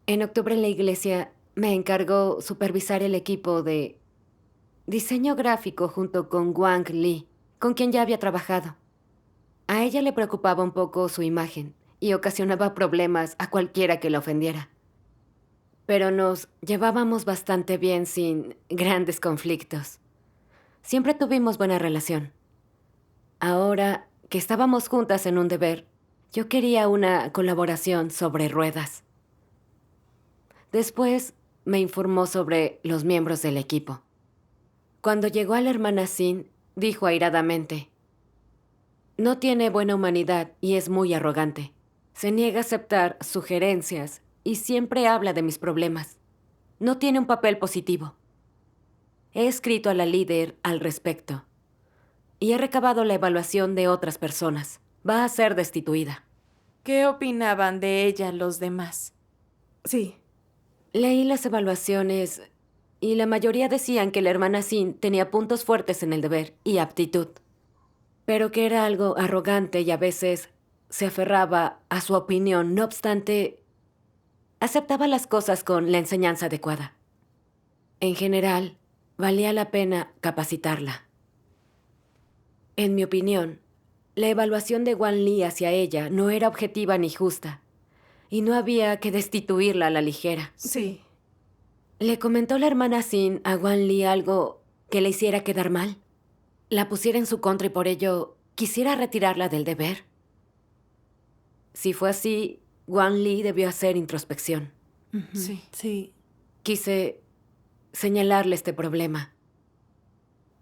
En octubre la iglesia me encargó supervisar el equipo de diseño gráfico junto con Wang Li, con quien ya había trabajado. A ella le preocupaba un poco su imagen y ocasionaba problemas a cualquiera que la ofendiera. Pero nos llevábamos bastante bien sin grandes conflictos. Siempre tuvimos buena relación. Ahora que estábamos juntas en un deber, yo quería una colaboración sobre ruedas. Después me informó sobre los miembros del equipo. Cuando llegó a la hermana Sin, dijo airadamente: no tiene buena humanidad y es muy arrogante. Se niega a aceptar sugerencias y siempre habla de mis problemas. No tiene un papel positivo. He escrito a la líder al respecto y he recabado la evaluación de otras personas. Va a ser destituida. ¿Qué opinaban de ella los demás? Sí. Leí las evaluaciones y la mayoría decían que la hermana Sin tenía puntos fuertes en el deber y aptitud, pero que era algo arrogante y a veces se aferraba a su opinión. No obstante, aceptaba las cosas con la enseñanza adecuada. En general, valía la pena capacitarla. En mi opinión, la evaluación de Wan Li hacia ella no era objetiva ni justa, y no había que destituirla a la ligera. Sí. ¿Le comentó la hermana Sin a Wan Li algo que le hiciera quedar mal? ¿La pusiera en su contra y por ello quisiera retirarla del deber? Si fue así, Wan Li debió hacer introspección. Sí. Sí. Quise señalarle este problema,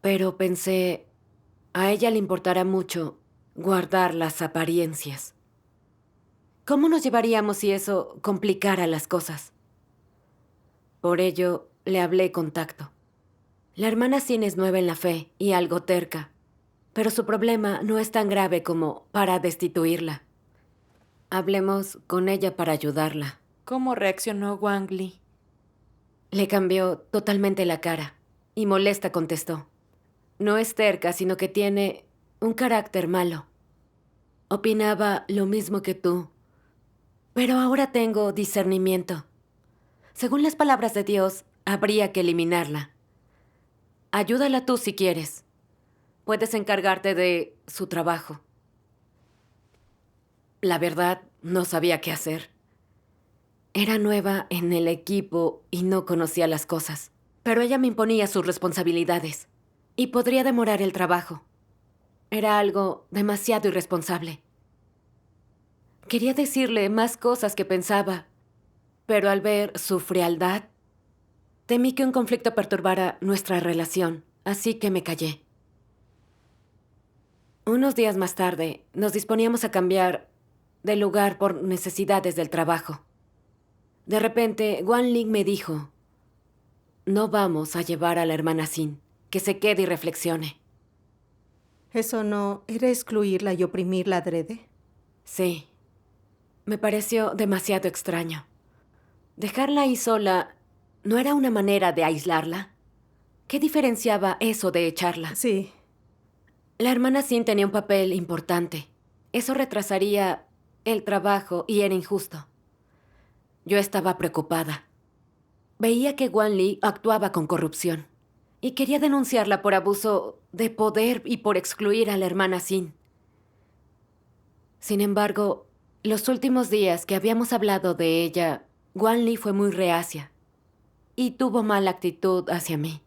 pero pensé, a ella le importará mucho guardar las apariencias. ¿Cómo nos llevaríamos si eso complicara las cosas? Por ello, le hablé con tacto. La hermana Sin es nueva en la fe y algo terca, pero su problema no es tan grave como para destituirla. Hablemos con ella para ayudarla. ¿Cómo reaccionó Wang Li? Le cambió totalmente la cara y molesta contestó: no es terca, sino que tiene un carácter malo. Opinaba lo mismo que tú, pero ahora tengo discernimiento. Según las palabras de Dios, habría que eliminarla. Ayúdala tú si quieres. Puedes encargarte de su trabajo. La verdad, no sabía qué hacer. Era nueva en el equipo y no conocía las cosas. Pero ella me imponía sus responsabilidades y podría demorar el trabajo. Era algo demasiado irresponsable. Quería decirle más cosas que pensaba, pero al ver su frialdad, temí que un conflicto perturbara nuestra relación, así que me callé. Unos días más tarde, nos disponíamos a cambiar de lugar por necesidades del trabajo. De repente, Wan Ling me dijo: no vamos a llevar a la hermana Sin, que se quede y reflexione. ¿Eso no era excluirla y oprimirla adrede? Sí, me pareció demasiado extraño. Dejarla ahí sola no era una manera de aislarla. ¿Qué diferenciaba eso de echarla? Sí. La hermana Sin tenía un papel importante. Eso retrasaría el trabajo y era injusto. Yo estaba preocupada. Veía que Wan Li actuaba con corrupción y quería denunciarla por abuso de poder y por excluir a la hermana Sin. Sin embargo, los últimos días que habíamos hablado de ella, Wan Li fue muy reacia y tuvo mala actitud hacia mí.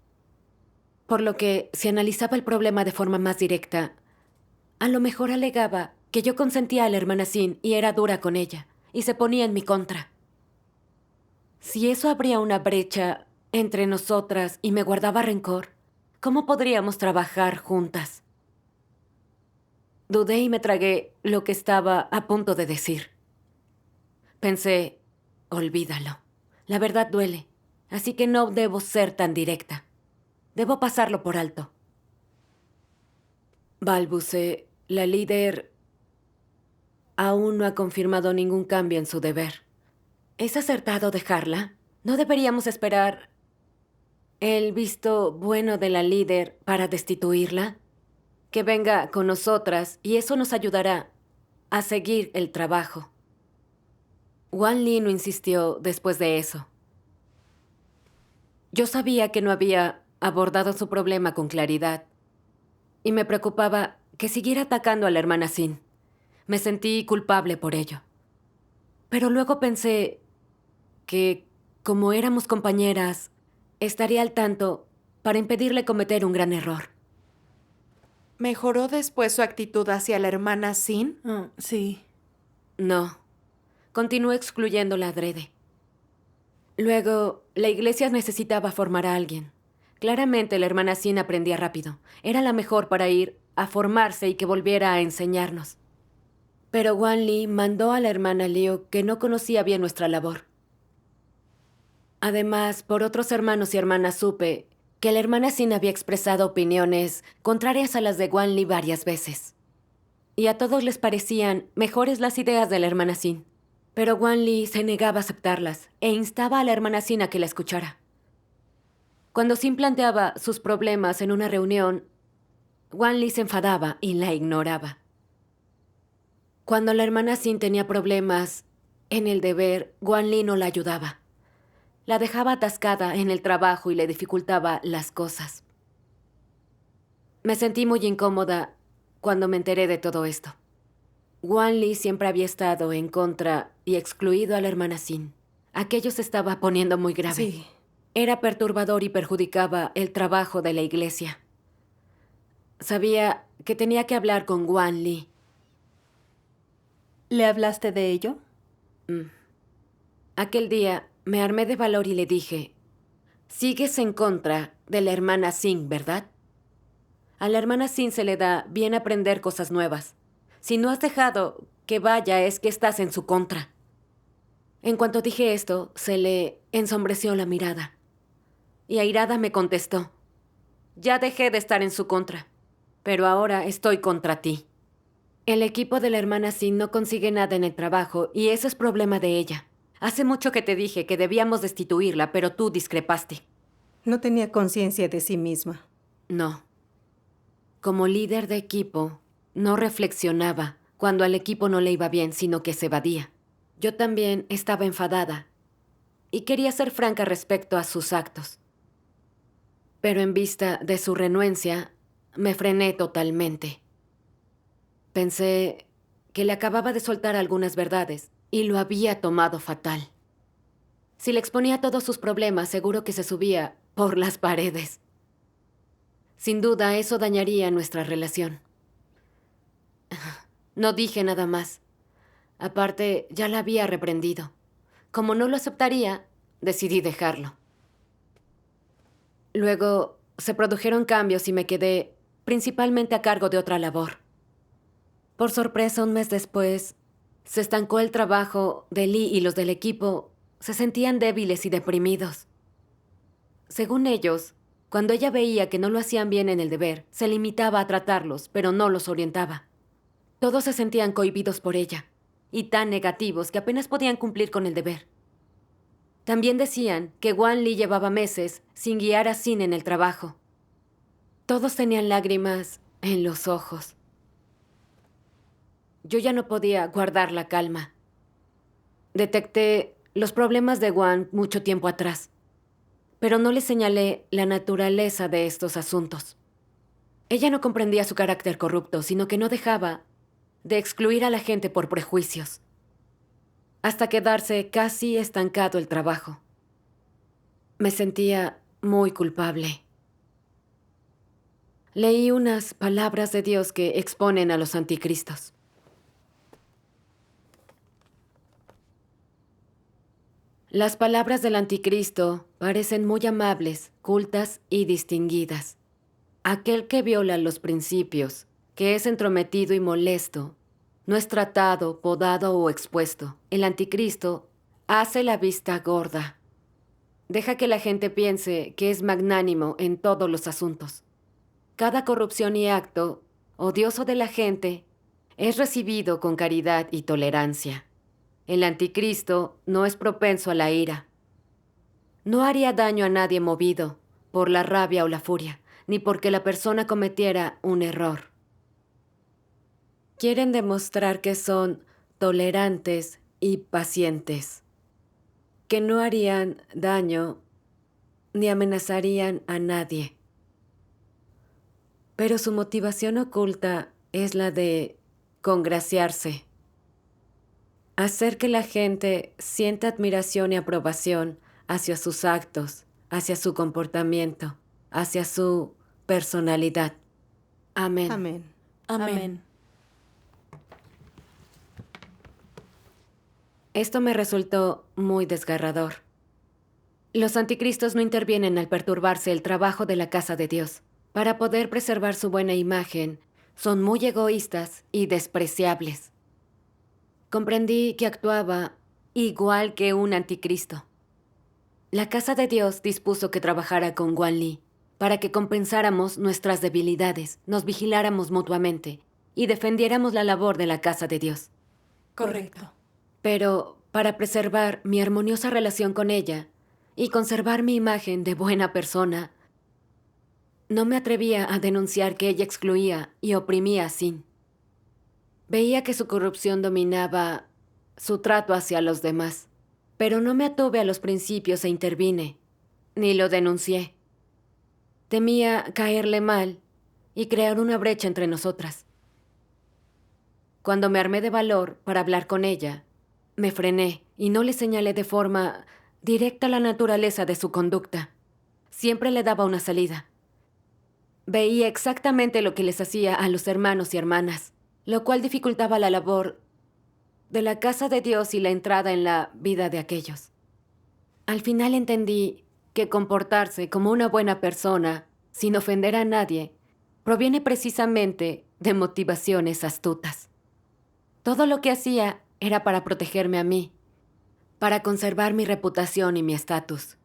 Por lo que, si analizaba el problema de forma más directa, a lo mejor alegaba que yo consentía a la hermana Sin y era dura con ella, y se ponía en mi contra. Si eso abría una brecha entre nosotras y me guardaba rencor, ¿cómo podríamos trabajar juntas? Dudé y me tragué lo que estaba a punto de decir. Pensé, olvídalo. La verdad duele, así que no debo ser tan directa. Debo pasarlo por alto. Balbucé, la líder aún no ha confirmado ningún cambio en su deber. ¿Es acertado dejarla? ¿No deberíamos esperar el visto bueno de la líder para destituirla? Que venga con nosotras y eso nos ayudará a seguir el trabajo. Wan Li no insistió después de eso. Yo sabía que no había abordado su problema con claridad y me preocupaba que siguiera atacando a la hermana Sin. Me sentí culpable por ello. Pero luego pensé que, como éramos compañeras, estaría al tanto para impedirle cometer un gran error. ¿Mejoró después su actitud hacia la hermana Sin? Sí. No, continuó excluyéndola adrede. Luego, la iglesia necesitaba formar a alguien. Claramente la hermana Sin aprendía rápido. Era la mejor para ir a formarse y que volviera a enseñarnos. Pero Wan Li mandó a la hermana Liu, que no conocía bien nuestra labor. Además, por otros hermanos y hermanas supe que la hermana Sin había expresado opiniones contrarias a las de Wan Li varias veces. Y a todos les parecían mejores las ideas de la hermana Sin. Pero Wan Li se negaba a aceptarlas e instaba a la hermana Sin a que la escuchara. Cuando Sin planteaba sus problemas en una reunión, Wan Li se enfadaba y la ignoraba. Cuando la hermana Sin tenía problemas en el deber, Wan Li no la ayudaba. La dejaba atascada en el trabajo y le dificultaba las cosas. Me sentí muy incómoda cuando me enteré de todo esto. Wan Li siempre había estado en contra y excluido a la hermana Sin. Aquello se estaba poniendo muy grave. Sí. Era perturbador y perjudicaba el trabajo de la iglesia. Sabía que tenía que hablar con Wan Li. ¿Le hablaste de ello? Aquel día me armé de valor y le dije: sigues en contra de la hermana Sin, ¿verdad? A la hermana Sin se le da bien aprender cosas nuevas. Si no has dejado que vaya, es que estás en su contra. En cuanto dije esto, se le ensombreció la mirada. Y airada me contestó: ya dejé de estar en su contra, pero ahora estoy contra ti. El equipo de la hermana Sin no consigue nada en el trabajo y eso es problema de ella. Hace mucho que te dije que debíamos destituirla, pero tú discrepaste. No tenía conciencia de sí misma. No. Como líder de equipo, no reflexionaba cuando al equipo no le iba bien, sino que se evadía. Yo también estaba enfadada y quería ser franca respecto a sus actos. Pero en vista de su renuencia, me frené totalmente. Pensé que le acababa de soltar algunas verdades y lo había tomado fatal. Si le exponía todos sus problemas, seguro que se subía por las paredes. Sin duda, eso dañaría nuestra relación. No dije nada más. Aparte, ya la había reprendido. Como no lo aceptaría, decidí dejarlo. Luego, se produjeron cambios y me quedé principalmente a cargo de otra labor. Por sorpresa, un mes después, se estancó el trabajo de Lee y los del equipo se sentían débiles y deprimidos. Según ellos, cuando ella veía que no lo hacían bien en el deber, se limitaba a tratarlos, pero no los orientaba. Todos se sentían cohibidos por ella, y tan negativos que apenas podían cumplir con el deber. También decían que Wan Li llevaba meses sin guiar a Sin en el trabajo. Todos tenían lágrimas en los ojos. Yo ya no podía guardar la calma. Detecté los problemas de Wan mucho tiempo atrás, pero no le señalé la naturaleza de estos asuntos. Ella no comprendía su carácter corrupto, sino que no dejaba de excluir a la gente por prejuicios, hasta quedarse casi estancado el trabajo. Me sentía muy culpable. Leí unas palabras de Dios que exponen a los anticristos. Las palabras del anticristo parecen muy amables, cultas y distinguidas. Aquel que viola los principios, que es entrometido y molesto, no es tratado, podado o expuesto. El anticristo hace la vista gorda. Deja que la gente piense que es magnánimo en todos los asuntos. Cada corrupción y acto odioso de la gente es recibido con caridad y tolerancia. El anticristo no es propenso a la ira. No haría daño a nadie movido por la rabia o la furia, ni porque la persona cometiera un error. Quieren demostrar que son tolerantes y pacientes, que no harían daño ni amenazarían a nadie. Pero su motivación oculta es la de congraciarse, hacer que la gente sienta admiración y aprobación hacia sus actos, hacia su comportamiento, hacia su personalidad. Amén. Amén. Amén. Esto me resultó muy desgarrador. Los anticristos no intervienen al perturbarse el trabajo de la casa de Dios. Para poder preservar su buena imagen, son muy egoístas y despreciables. Comprendí que actuaba igual que un anticristo. La casa de Dios dispuso que trabajara con Guan Li para que compensáramos nuestras debilidades, nos vigiláramos mutuamente y defendiéramos la labor de la casa de Dios. Correcto. Pero para preservar mi armoniosa relación con ella y conservar mi imagen de buena persona, no me atrevía a denunciar que ella excluía y oprimía a Sin. Veía que su corrupción dominaba su trato hacia los demás, pero no me atuve a los principios e intervine, ni lo denuncié. Temía caerle mal y crear una brecha entre nosotras. Cuando me armé de valor para hablar con ella, me frené y no le señalé de forma directa la naturaleza de su conducta. Siempre le daba una salida. Veía exactamente lo que les hacía a los hermanos y hermanas, lo cual dificultaba la labor de la casa de Dios y la entrada en la vida de aquellos. Al final entendí que comportarse como una buena persona, sin ofender a nadie, proviene precisamente de motivaciones astutas. Todo lo que hacía era para protegerme a mí, para conservar mi reputación y mi estatus,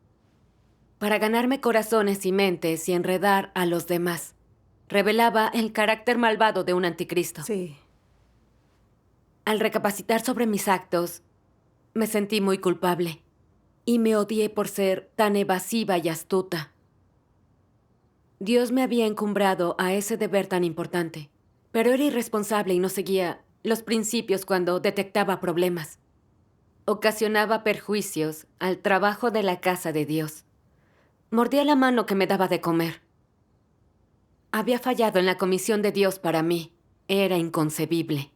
para ganarme corazones y mentes y enredar a los demás. Revelaba el carácter malvado de un anticristo. Sí. Al recapacitar sobre mis actos, me sentí muy culpable y me odié por ser tan evasiva y astuta. Dios me había encumbrado a ese deber tan importante, pero era irresponsable y no seguía los principios cuando detectaba problemas. Ocasionaba perjuicios al trabajo de la casa de Dios. Mordía la mano que me daba de comer. Había fallado en la comisión de Dios para mí. Era inconcebible.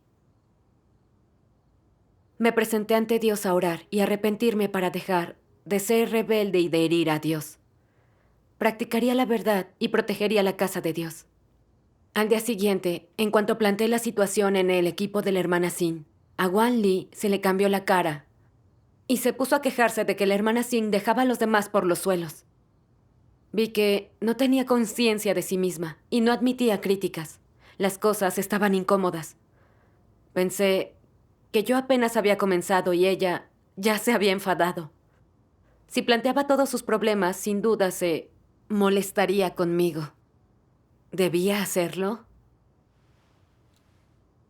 Me presenté ante Dios a orar y arrepentirme para dejar de ser rebelde y de herir a Dios. Practicaría la verdad y protegería la casa de Dios. Al día siguiente, en cuanto planteé la situación en el equipo de la hermana Sin, a Guan Li se le cambió la cara y se puso a quejarse de que la hermana Sin dejaba a los demás por los suelos. Vi que no tenía conciencia de sí misma y no admitía críticas. Las cosas estaban incómodas. Pensé que yo apenas había comenzado y ella ya se había enfadado. Si planteaba todos sus problemas, sin duda se molestaría conmigo. ¿Debía hacerlo?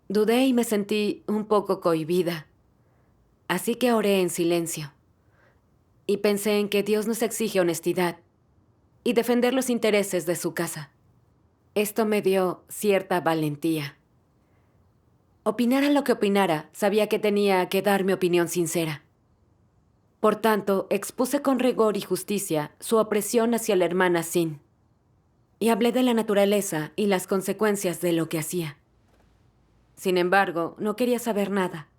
Dudé y me sentí un poco cohibida. Así que oré en silencio. Y pensé en que Dios nos exige honestidad y defender los intereses de su casa. Esto me dio cierta valentía. Opinara lo que opinara, sabía que tenía que dar mi opinión sincera. Por tanto, expuse con rigor y justicia su opresión hacia la hermana Sin. Y hablé de la naturaleza y las consecuencias de lo que hacía. Sin embargo, no quería saber nada.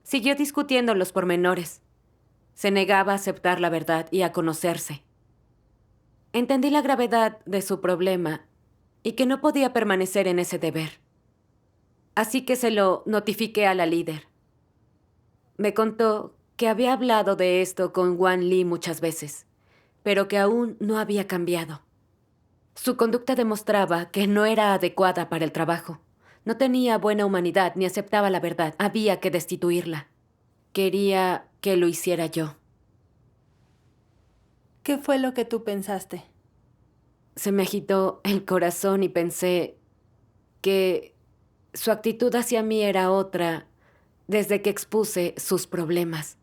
Siguió discutiendo los pormenores. Se negaba a aceptar la verdad y a conocerse. Entendí la gravedad de su problema y que no podía permanecer en ese deber. Así que se lo notifiqué a la líder. Me contó que había hablado de esto con Guan Li muchas veces, pero que aún no había cambiado. Su conducta demostraba que no era adecuada para el trabajo. No tenía buena humanidad ni aceptaba la verdad. Había que destituirla. Quería que lo hiciera yo. ¿Qué fue lo que tú pensaste? Se me agitó el corazón y pensé que su actitud hacia mí era otra desde que expuse sus problemas.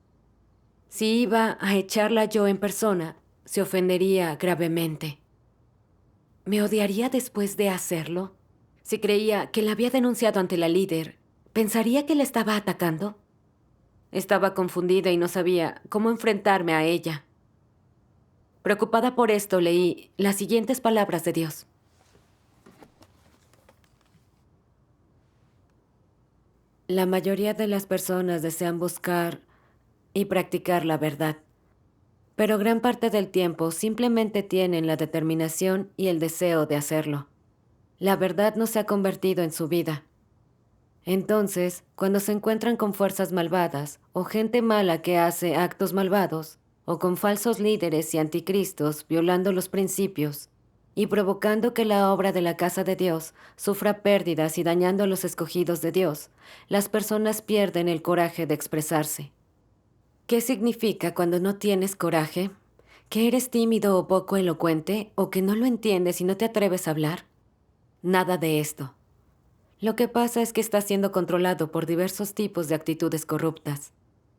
Si iba a echarla yo en persona, se ofendería gravemente. ¿Me odiaría después de hacerlo? Si creía que la había denunciado ante la líder, ¿pensaría que la estaba atacando? Estaba confundida y no sabía cómo enfrentarme a ella. Preocupada por esto, leí las siguientes palabras de Dios. La mayoría de las personas desean buscar y practicar la verdad, pero gran parte del tiempo simplemente tienen la determinación y el deseo de hacerlo. La verdad no se ha convertido en su vida. Entonces, cuando se encuentran con fuerzas malvadas o gente mala que hace actos malvados, o con falsos líderes y anticristos violando los principios y provocando que la obra de la casa de Dios sufra pérdidas y dañando a los escogidos de Dios, las personas pierden el coraje de expresarse. ¿Qué significa cuando no tienes coraje? ¿Que eres tímido o poco elocuente? ¿O que no lo entiendes y no te atreves a hablar? Nada de esto. Lo que pasa es que estás siendo controlado por diversos tipos de actitudes corruptas.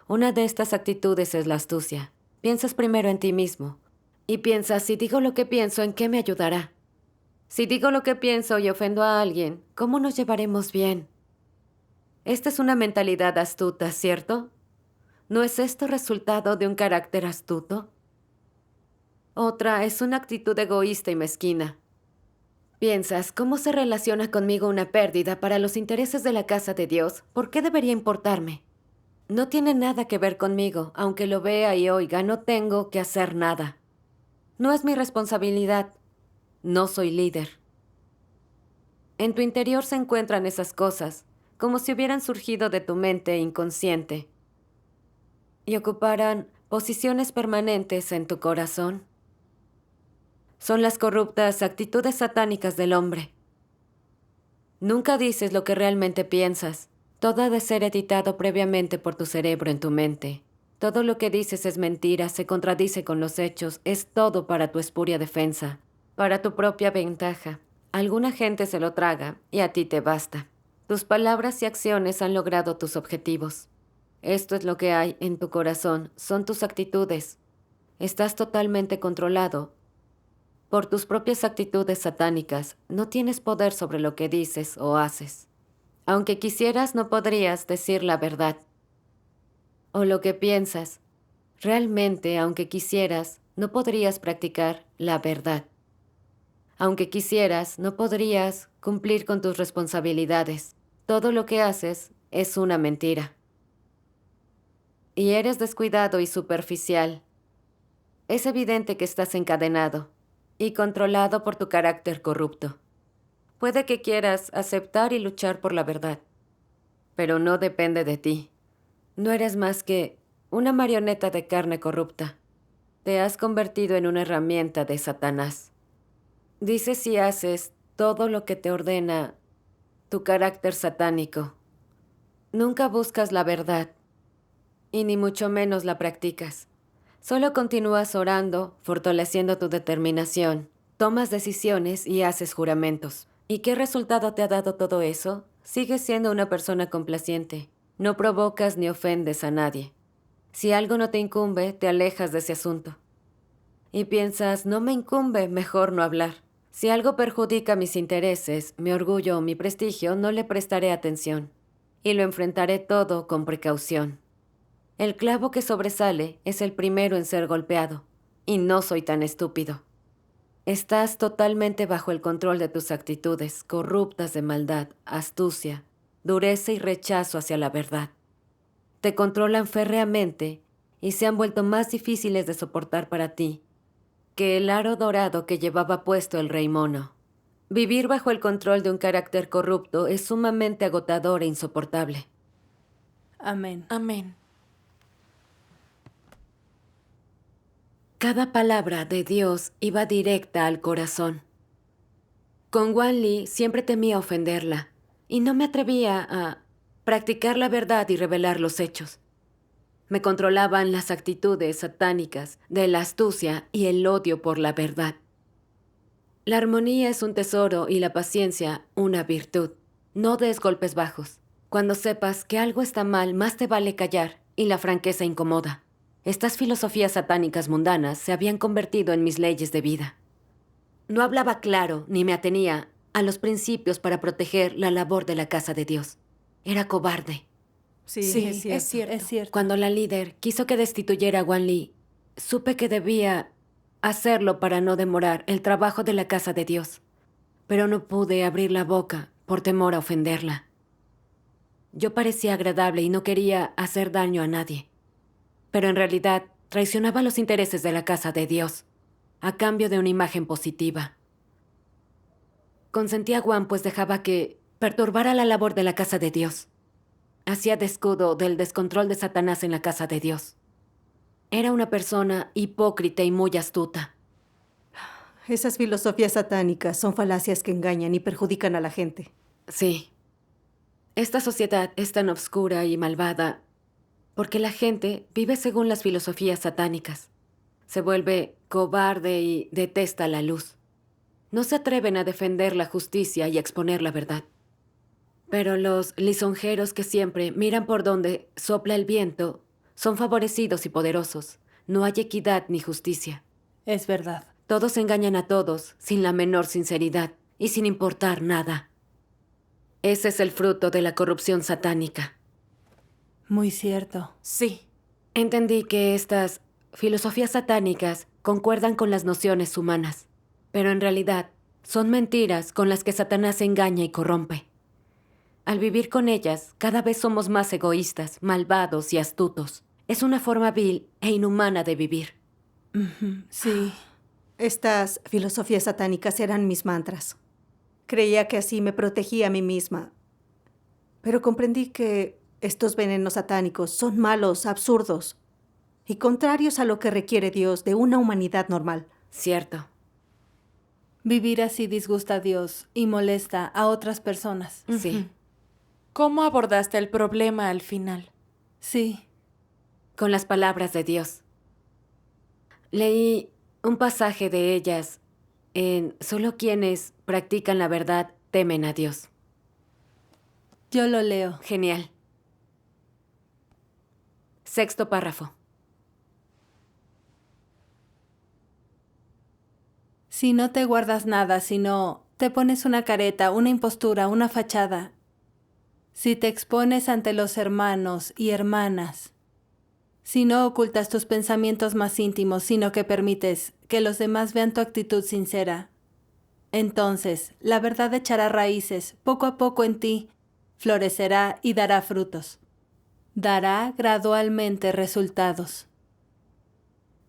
Una de estas actitudes es la astucia. Piensas primero en ti mismo. Y piensas, si digo lo que pienso, ¿en qué me ayudará? Si digo lo que pienso y ofendo a alguien, ¿cómo nos llevaremos bien? Esta es una mentalidad astuta, ¿cierto? ¿No es esto resultado de un carácter astuto? Otra es una actitud egoísta y mezquina. Piensas, ¿cómo se relaciona conmigo una pérdida para los intereses de la casa de Dios? ¿Por qué debería importarme? No tiene nada que ver conmigo, aunque lo vea y oiga, no tengo que hacer nada. No es mi responsabilidad. No soy líder. En tu interior se encuentran esas cosas, como si hubieran surgido de tu mente inconsciente y ocuparan posiciones permanentes en tu corazón. Son las corruptas actitudes satánicas del hombre. Nunca dices lo que realmente piensas. Todo ha de ser editado previamente por tu cerebro en tu mente. Todo lo que dices es mentira, se contradice con los hechos, es todo para tu espuria defensa, para tu propia ventaja. Alguna gente se lo traga y a ti te basta. Tus palabras y acciones han logrado tus objetivos. Esto es lo que hay en tu corazón, son tus actitudes. Estás totalmente controlado por tus propias actitudes satánicas. No tienes poder sobre lo que dices o haces. Aunque quisieras, no podrías decir la verdad. O lo que piensas. Realmente, aunque quisieras, no podrías practicar la verdad. Aunque quisieras, no podrías cumplir con tus responsabilidades. Todo lo que haces es una mentira. Y eres descuidado y superficial. Es evidente que estás encadenado y controlado por tu carácter corrupto. Puede que quieras aceptar y luchar por la verdad, pero no depende de ti. No eres más que una marioneta de carne corrupta. Te has convertido en una herramienta de Satanás. Dices y haces todo lo que te ordena tu carácter satánico. Nunca buscas la verdad, y ni mucho menos la practicas. Solo continúas orando, fortaleciendo tu determinación, tomas decisiones y haces juramentos. ¿Y qué resultado te ha dado todo eso? Sigues siendo una persona complaciente. No provocas ni ofendes a nadie. Si algo no te incumbe, te alejas de ese asunto. Y piensas, no me incumbe, mejor no hablar. Si algo perjudica mis intereses, mi orgullo o mi prestigio, no le prestaré atención. Y lo enfrentaré todo con precaución. El clavo que sobresale es el primero en ser golpeado. Y no soy tan estúpido. Estás totalmente bajo el control de tus actitudes, corruptas de maldad, astucia, dureza y rechazo hacia la verdad. Te controlan férreamente y se han vuelto más difíciles de soportar para ti que el aro dorado que llevaba puesto el rey mono. Vivir bajo el control de un carácter corrupto es sumamente agotador e insoportable. Amén. Amén. Cada palabra de Dios iba directa al corazón. Con Wan Li siempre temía ofenderla, y no me atrevía a practicar la verdad y revelar los hechos. Me controlaban las actitudes satánicas de la astucia y el odio por la verdad. La armonía es un tesoro y la paciencia una virtud. No des golpes bajos. Cuando sepas que algo está mal, más te vale callar, y la franqueza incomoda. Estas filosofías satánicas mundanas se habían convertido en mis leyes de vida. No hablaba claro ni me atenía a los principios para proteger la labor de la casa de Dios. Era cobarde. Sí, Sí, es cierto. es cierto. Es cierto. Cuando la líder quiso que destituyera a Wan Li, supe que debía hacerlo para no demorar el trabajo de la casa de Dios. Pero no pude abrir la boca por temor a ofenderla. Yo parecía agradable y no quería hacer daño a nadie. Pero en realidad traicionaba los intereses de la casa de Dios, a cambio de una imagen positiva. Consentía a Wan pues dejaba que perturbara la labor de la casa de Dios. Hacía de escudo del descontrol de Satanás en la casa de Dios. Era una persona hipócrita y muy astuta. Esas filosofías satánicas son falacias que engañan y perjudican a la gente. Sí. Esta sociedad es tan oscura y malvada porque la gente vive según las filosofías satánicas. Se vuelve cobarde y detesta la luz. No se atreven a defender la justicia y a exponer la verdad. Pero los lisonjeros que siempre miran por donde sopla el viento son favorecidos y poderosos. No hay equidad ni justicia. Es verdad. Todos engañan a todos sin la menor sinceridad y sin importar nada. Ese es el fruto de la corrupción satánica. Muy cierto. Sí. Entendí que estas filosofías satánicas concuerdan con las nociones humanas, pero en realidad son mentiras con las que Satanás engaña y corrompe. Al vivir con ellas, cada vez somos más egoístas, malvados y astutos. Es una forma vil e inhumana de vivir. Sí. Estas filosofías satánicas eran mis mantras. Creía que así me protegía a mí misma. Pero comprendí que estos venenos satánicos son malos, absurdos y contrarios a lo que requiere Dios de una humanidad normal. Cierto. Vivir así disgusta a Dios y molesta a otras personas. Sí. ¿Cómo abordaste el problema al final? Sí. Con las palabras de Dios. Leí un pasaje de ellas en Solo quienes practican la verdad temen a Dios. Yo lo leo. Genial. 6º párrafo. Si no te guardas nada, sino te pones una careta, una impostura, una fachada. Si te expones ante los hermanos y hermanas. Si no ocultas tus pensamientos más íntimos, sino que permites que los demás vean tu actitud sincera. Entonces, la verdad echará raíces poco a poco en ti, florecerá y dará frutos. Dará gradualmente resultados.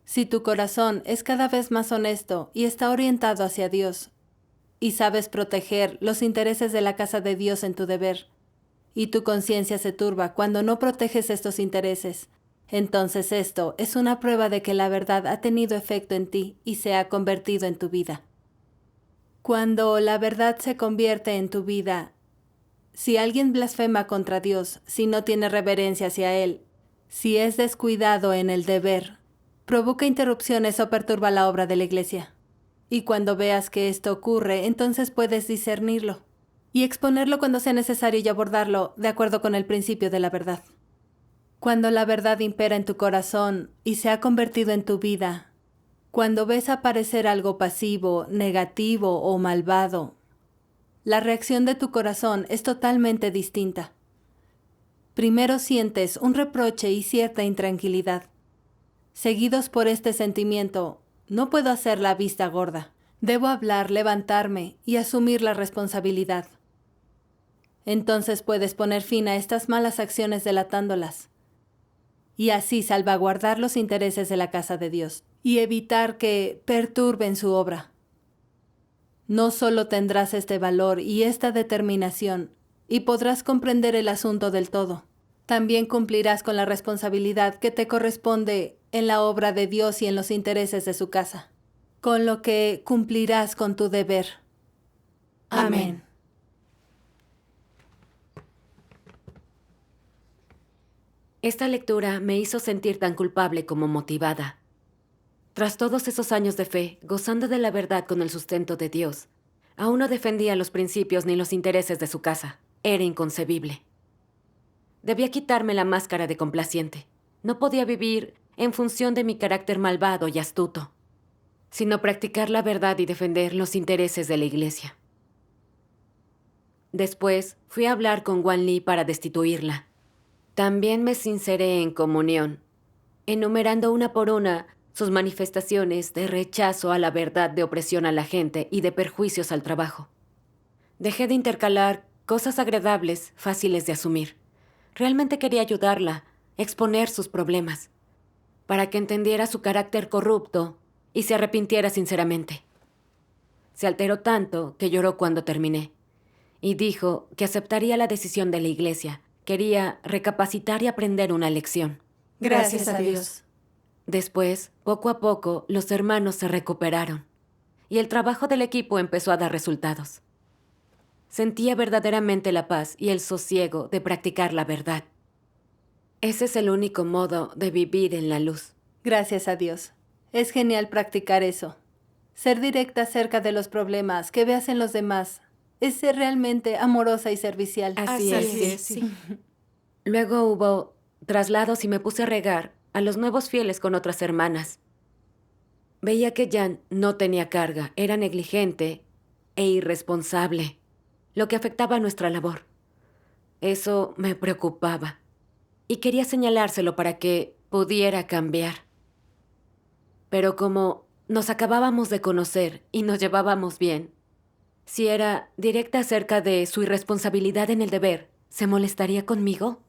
Si tu corazón es cada vez más honesto y está orientado hacia Dios, y sabes proteger los intereses de la casa de Dios en tu deber, y tu conciencia se turba cuando no proteges estos intereses, entonces esto es una prueba de que la verdad ha tenido efecto en ti y se ha convertido en tu vida. Cuando la verdad se convierte en tu vida, si alguien blasfema contra Dios, si no tiene reverencia hacia Él, si es descuidado en el deber, provoca interrupciones o perturba la obra de la iglesia. Y cuando veas que esto ocurre, entonces puedes discernirlo y exponerlo cuando sea necesario y abordarlo de acuerdo con el principio de la verdad. Cuando la verdad impera en tu corazón y se ha convertido en tu vida, cuando ves aparecer algo pasivo, negativo o malvado, la reacción de tu corazón es totalmente distinta. Primero sientes un reproche y cierta intranquilidad. Seguidos por este sentimiento, no puedo hacer la vista gorda. Debo hablar, levantarme y asumir la responsabilidad. Entonces puedes poner fin a estas malas acciones delatándolas. Y así salvaguardar los intereses de la casa de Dios y evitar que perturben su obra. No solo tendrás este valor y esta determinación y podrás comprender el asunto del todo, también cumplirás con la responsabilidad que te corresponde en la obra de Dios y en los intereses de su casa, con lo que cumplirás con tu deber. Amén. Esta lectura me hizo sentir tan culpable como motivada. Tras todos esos años de fe, gozando de la verdad con el sustento de Dios, aún no defendía los principios ni los intereses de su casa. Era inconcebible. Debía quitarme la máscara de complaciente. No podía vivir en función de mi carácter malvado y astuto, sino practicar la verdad y defender los intereses de la iglesia. Después, fui a hablar con Wan Li para destituirla. También me sinceré en comunión, enumerando una por una sus manifestaciones de rechazo a la verdad, de opresión a la gente y de perjuicios al trabajo. Dejé de intercalar cosas agradables, fáciles de asumir. Realmente quería ayudarla, exponer sus problemas, para que entendiera su carácter corrupto y se arrepintiera sinceramente. Se alteró tanto que lloró cuando terminé, y dijo que aceptaría la decisión de la iglesia. Quería recapacitar y aprender una lección. Gracias a Dios. Después, poco a poco, los hermanos se recuperaron, y el trabajo del equipo empezó a dar resultados. Sentía verdaderamente la paz y el sosiego de practicar la verdad. Ese es el único modo de vivir en la luz. Gracias a Dios. Es genial practicar eso. Ser directa acerca de los problemas que veas en los demás es ser realmente amorosa y servicial. Así es. sí. Luego hubo traslados y me puse a regar a los nuevos fieles con otras hermanas. Veía que Jan no tenía carga, era negligente e irresponsable, lo que afectaba nuestra labor. Eso me preocupaba y quería señalárselo para que pudiera cambiar. Pero como nos acabábamos de conocer y nos llevábamos bien, si era directa acerca de su irresponsabilidad en el deber, ¿se molestaría conmigo?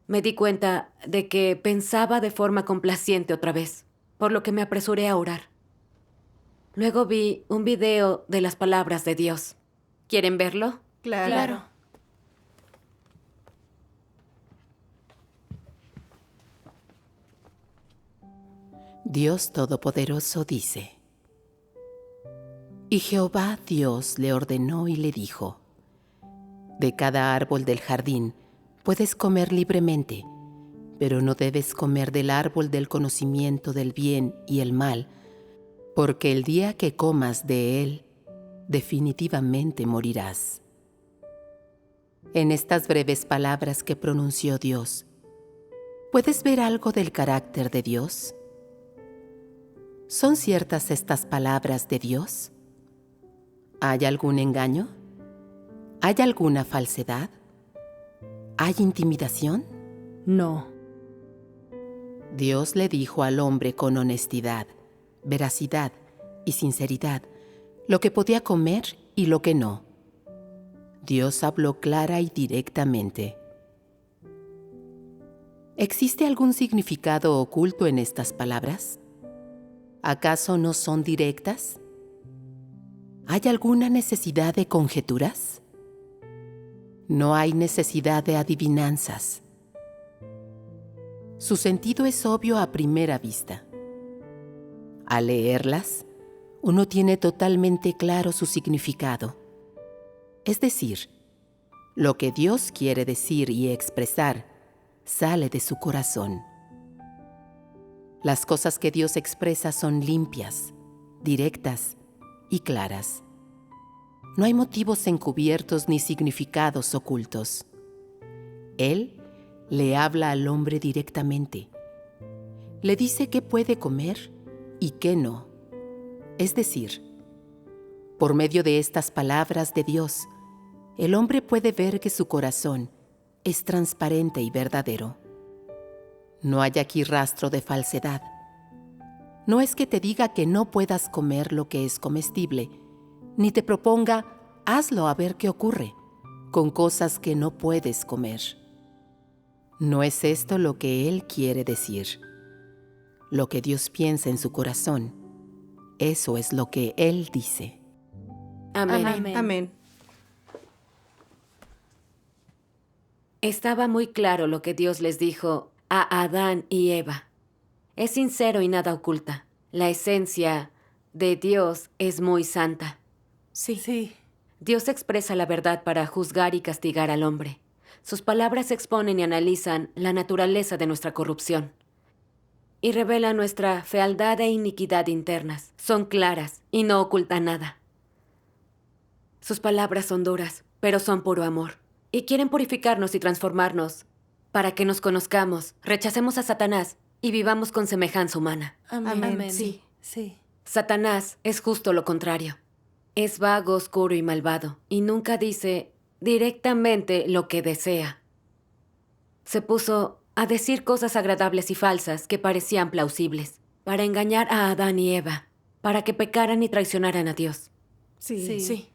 Me di cuenta de que pensaba de forma complaciente otra vez, por lo que me apresuré a orar. Luego vi un video de las palabras de Dios. ¿Quieren verlo? Claro. Dios Todopoderoso dice: Y Jehová Dios le ordenó y le dijo: De cada árbol del jardín puedes comer libremente, pero no debes comer del árbol del conocimiento del bien y el mal, porque el día que comas de él, definitivamente morirás. En estas breves palabras que pronunció Dios, ¿puedes ver algo del carácter de Dios? ¿Son ciertas estas palabras de Dios? ¿Hay algún engaño? ¿Hay alguna falsedad? ¿Hay intimidación? No. Dios le dijo al hombre con honestidad, veracidad y sinceridad lo que podía comer y lo que no. Dios habló clara y directamente. ¿Existe algún significado oculto en estas palabras? ¿Acaso no son directas? ¿Hay alguna necesidad de conjeturas? No hay necesidad de adivinanzas. Su sentido es obvio a primera vista. Al leerlas, uno tiene totalmente claro su significado. Es decir, lo que Dios quiere decir y expresar sale de su corazón. Las cosas que Dios expresa son limpias, directas y claras. No hay motivos encubiertos ni significados ocultos. Él le habla al hombre directamente. Le dice qué puede comer y qué no. Es decir, por medio de estas palabras de Dios, el hombre puede ver que su corazón es transparente y verdadero. No hay aquí rastro de falsedad. No es que te diga que no puedas comer lo que es comestible, ni te proponga, hazlo a ver qué ocurre, con cosas que no puedes comer. No es esto lo que Él quiere decir. Lo que Dios piensa en su corazón, eso es lo que Él dice. Amén. Amén. Amén. Estaba muy claro lo que Dios les dijo a Adán y Eva. Es sincero y nada oculta. La esencia de Dios es muy santa. Sí. Dios expresa la verdad para juzgar y castigar al hombre. Sus palabras exponen y analizan la naturaleza de nuestra corrupción y revelan nuestra fealdad e iniquidad internas. Son claras y no ocultan nada. Sus palabras son duras, pero son puro amor. Y quieren purificarnos y transformarnos para que nos conozcamos, rechacemos a Satanás y vivamos con semejanza humana. Amén. Sí. Satanás es justo lo contrario. Es vago, oscuro y malvado, y nunca dice directamente lo que desea. se puso a decir cosas agradables y falsas que parecían plausibles, para engañar a Adán y Eva, para que pecaran y traicionaran a Dios. Sí. Sí.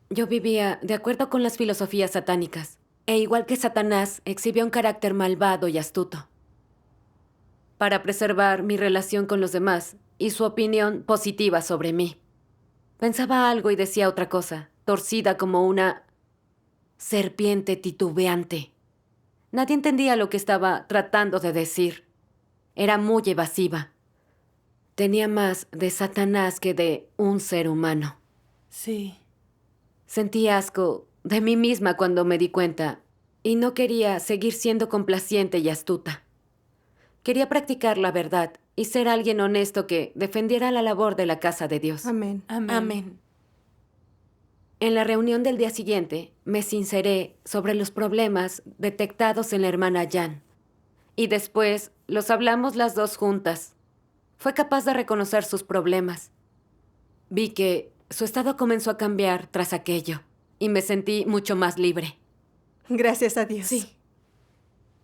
Yo vivía de acuerdo con las filosofías satánicas, e igual que Satanás, exhibía un carácter malvado y astuto. Para preservar mi relación con los demás y su opinión positiva sobre mí. Pensaba algo y decía otra cosa, torcida como una serpiente titubeante. Nadie entendía lo que estaba tratando de decir. Era muy evasiva. Tenía más de Satanás que de un ser humano. Sí. Sentí asco de mí misma cuando me di cuenta y no quería seguir siendo complaciente y astuta. Quería practicar la verdad y ser alguien honesto que defendiera la labor de la casa de Dios. Amén. Amén. Amén. En la reunión del día siguiente, me sinceré sobre los problemas detectados en la hermana Jan. Y después los hablamos las dos juntas. Fue capaz de reconocer sus problemas. Vi que su estado comenzó a cambiar tras aquello, y me sentí mucho más libre. Gracias a Dios. Sí.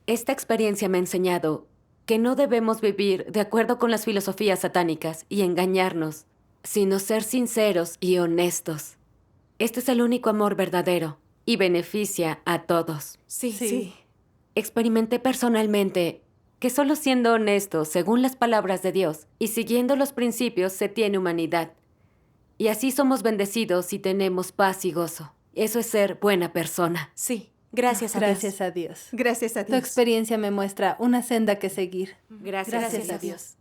Esta experiencia me ha enseñado que no debemos vivir de acuerdo con las filosofías satánicas y engañarnos, sino ser sinceros y honestos. Este es el único amor verdadero y beneficia a todos. Sí. Sí. Experimenté personalmente que solo siendo honesto según las palabras de Dios y siguiendo los principios se tiene humanidad. Y así somos bendecidos y tenemos paz y gozo. Eso es ser buena persona. Sí. Gracias a Dios. Gracias a Dios. Gracias a Tu Dios. experiencia me muestra una senda que seguir. Gracias Gracias a a Dios. Dios.